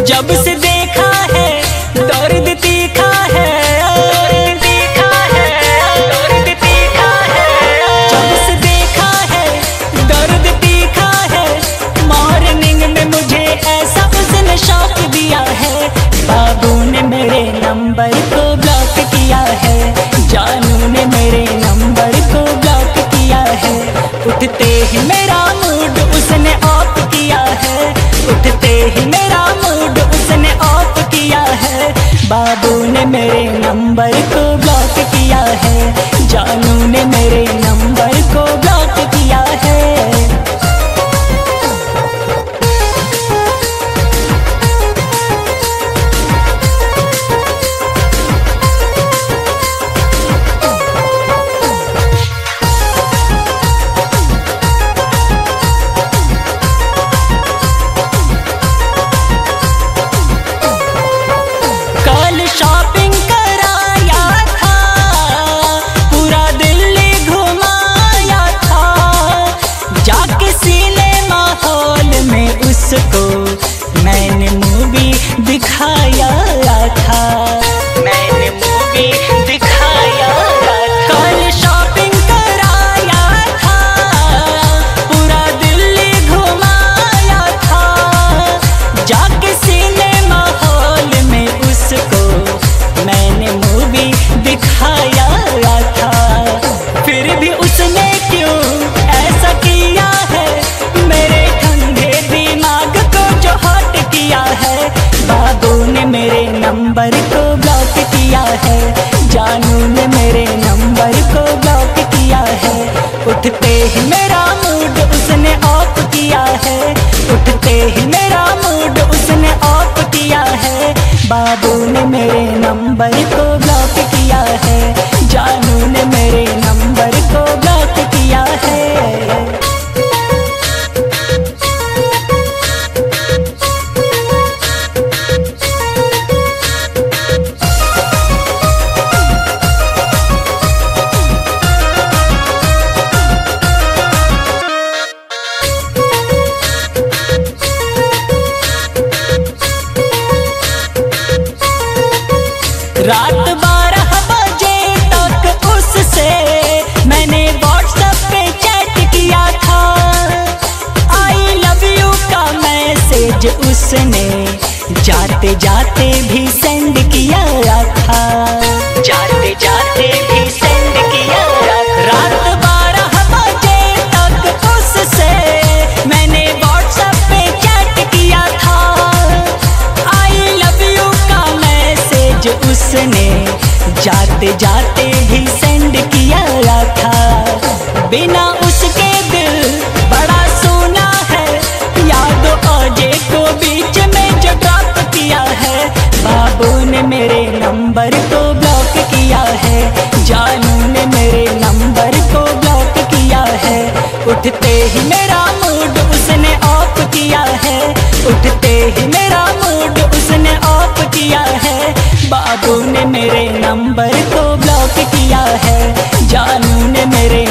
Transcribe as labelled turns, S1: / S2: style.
S1: जब से देखा है दर्द तीखा है, दर्द तीखा है, दर्द तीखा है। जब से देखा है दर्द तीखा है, मॉर्निंग में मुझे ऐसा उसने शॉक दिया है। बाबू ने मेरे नंबर को ब्लॉक किया है, जानू ने मेरे नंबर को ब्लॉक किया है। उठते ही मेरा मूड उसने ऑफ किया है, उठते ही मेरा मूड उसने ऑफ किया है। बाबू ने मेरे नंबर को ब्लॉक किया है, जानू ने मेरे नंबर को ब्लॉक किया है। शॉपिंग कराया था, पूरा दिल्ली घुमाया था, जाके सिनेमा हॉल में उसको मैंने मूवी दिखाया था, मैंने मूवी दिखाया था। कल शॉपिंग कराया था, पूरा दिल्ली घुमाया था, जाके सिनेमा हॉल में उसको मैंने मूवी दिखाया था। फिर भी उसने क्यों ऐसा किया है, मेरे ठंडे दिमाग को जो हॉट किया है। बाबू ने मेरे नंबर को ब्लॉक किया है, जानू ने मेरे नंबर को ब्लॉक किया है। उठते ही मेरा मूड उसने ऑफ किया है, उठते ही मेरा मूड उसने ऑफ किया है। बाबू ने मेरे नंबर को ब्लॉक किया है, जानू ने मेरे नंबर को ब्लॉक किया है। रात 12 बजे तक उससे मैंने व्हाट्सएप पे चैट किया था, आई लव यू का मैसेज उसने जाते जाते भी सेंड किया था, जाते जाते भी सेंड किया था। रात 12 बजे तक उससे मैंने व्हाट्सएप पे चैट किया था, आई लव यू का मैसेज उसने जाते जाते भी सेंड किया था। बिना उसके दिल बड़ा सोना है, याद अजय को बीच में जो ड्रॉप किया है। बाबू ने मेरे नंबर को ब्लॉक किया है, जानू ने मेरे नंबर को ब्लॉक किया है। उठते ही मेरा मूड उसने ऑफ किया है, उठते ही मेरा मूड उसने ऑफ किया है। बाबू ने मेरे नंबर को ब्लॉक किया है, जानू ने मेरे